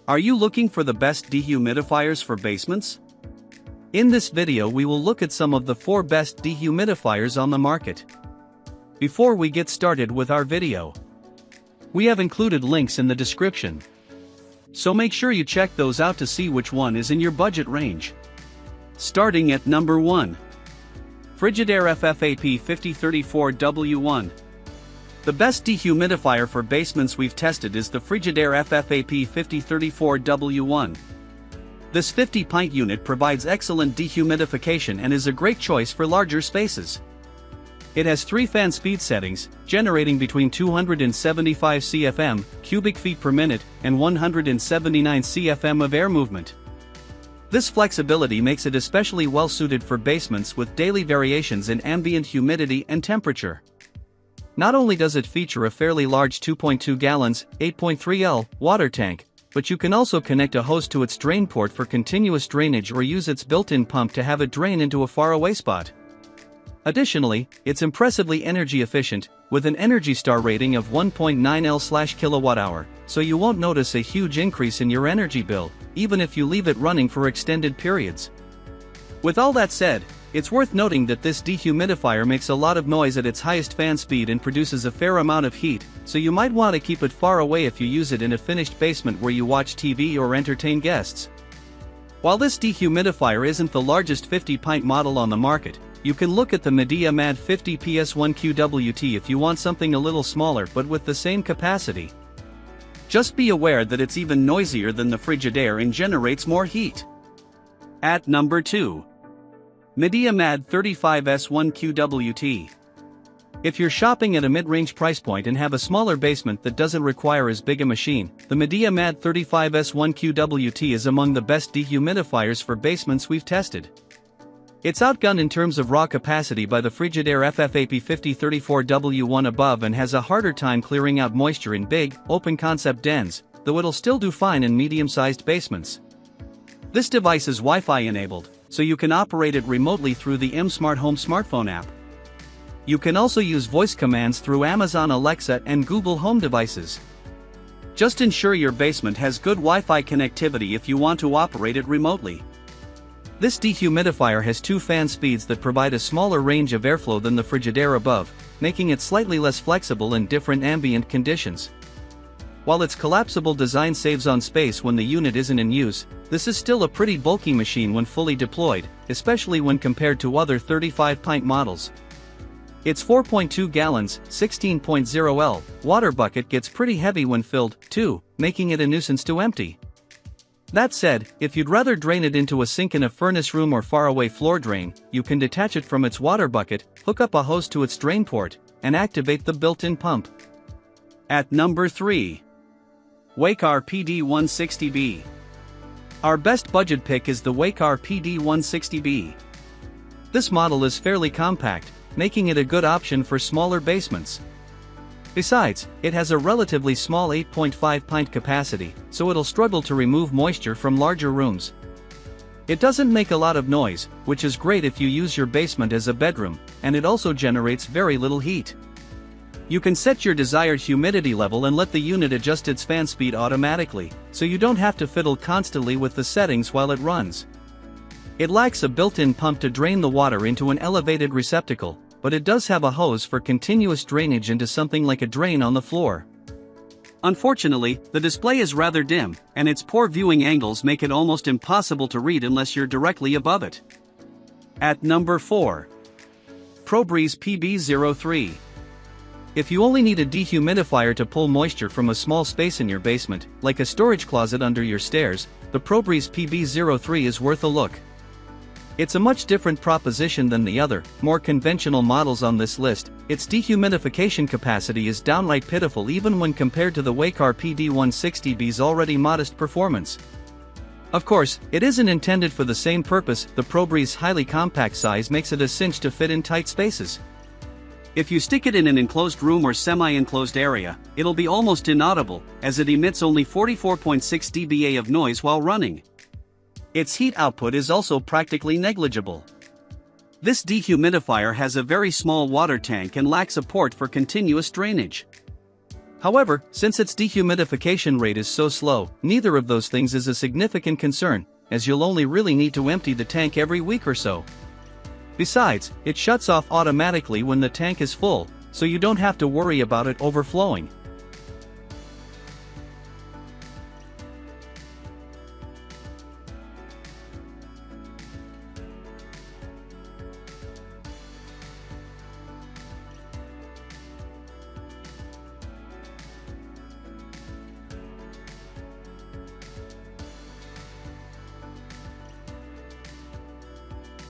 Are you looking for the best dehumidifiers for basements? In this video we will look at some of the 4 best dehumidifiers on the market. Before we get started with our video, we have included links in the description, so make sure you check those out to see which one is in your budget range. Starting at number 1. Frigidaire FFAP5034W1. The best dehumidifier for basements we've tested is the Frigidaire FFAP5034W1. This 50-pint unit provides excellent dehumidification and is a great choice for larger spaces. It has 3 fan speed settings, generating between 275 cfm cubic feet per minute and 179 cfm of air movement. This flexibility makes it especially well suited for basements with daily variations in ambient humidity and temperature. Not only does it feature a fairly large 2.2 gallons, 8.3 L water tank, but you can also connect a hose to its drain port for continuous drainage or use its built-in pump to have it drain into a faraway spot. Additionally, it's impressively energy efficient, with an Energy Star rating of 1.9 L/kWh, so you won't notice a huge increase in your energy bill, even if you leave it running for extended periods. With all that said, it's worth noting that this dehumidifier makes a lot of noise at its highest fan speed and produces a fair amount of heat, so you might want to keep it far away if you use it in a finished basement where you watch TV or entertain guests. While this dehumidifier isn't the largest 50-pint model on the market, you can look at the Midea MAD35S1QWT if you want something a little smaller but with the same capacity. Just be aware that it's even noisier than the Frigidaire and generates more heat. At number 2. Midea MAD35S1QWT. If you're shopping at a mid-range price point and have a smaller basement that doesn't require as big a machine, the Midea MAD35S1QWT is among the best dehumidifiers for basements we've tested. It's outgunned in terms of raw capacity by the Frigidaire FFAP5034W1 above and has a harder time clearing out moisture in big, open-concept dens, though it'll still do fine in medium-sized basements. This device is Wi-Fi enabled, so you can operate it remotely through the Smart Home smartphone app. You can also use voice commands through Amazon Alexa and Google Home devices. Just ensure your basement has good Wi-Fi connectivity if you want to operate it remotely. This dehumidifier has 2 fan speeds that provide a smaller range of airflow than the Frigidaire above, making it slightly less flexible in different ambient conditions. While its collapsible design saves on space when the unit isn't in use, this is still a pretty bulky machine when fully deployed, especially when compared to other 35-pint models. Its 4.2 gallons, 16.0 L water bucket gets pretty heavy when filled, too, making it a nuisance to empty. That said, if you'd rather drain it into a sink in a furnace room or faraway floor drain, you can detach it from its water bucket, hook up a hose to its drain port, and activate the built-in pump. At number 3. Waykar PD160B. Our best budget pick is the Waykar PD160B. This model is fairly compact, making it a good option for smaller basements. Besides, it has a relatively small 8.5-pint capacity, so it'll struggle to remove moisture from larger rooms. It doesn't make a lot of noise, which is great if you use your basement as a bedroom, and it also generates very little heat. You can set your desired humidity level and let the unit adjust its fan speed automatically, so you don't have to fiddle constantly with the settings while it runs. It lacks a built-in pump to drain the water into an elevated receptacle, but it does have a hose for continuous drainage into something like a drain on the floor. Unfortunately, the display is rather dim, and its poor viewing angles make it almost impossible to read unless you're directly above it. At number 4. ProBreeze PB-03. If you only need a dehumidifier to pull moisture from a small space in your basement, like a storage closet under your stairs, the ProBreeze PB-03 is worth a look. It's a much different proposition than the other, more conventional models on this list. Its dehumidification capacity is downright pitiful even when compared to the Waykar PD160B's already modest performance. Of course, it isn't intended for the same purpose. The ProBreeze highly compact size makes it a cinch to fit in tight spaces. If you stick it in an enclosed room or semi-enclosed area, it'll be almost inaudible, as it emits only 44.6 dBA of noise while running. Its heat output is also practically negligible. This dehumidifier has a very small water tank and lacks a port for continuous drainage. However, since its dehumidification rate is so slow, neither of those things is a significant concern, as you'll only really need to empty the tank every week or so. Besides, it shuts off automatically when the tank is full, so you don't have to worry about it overflowing.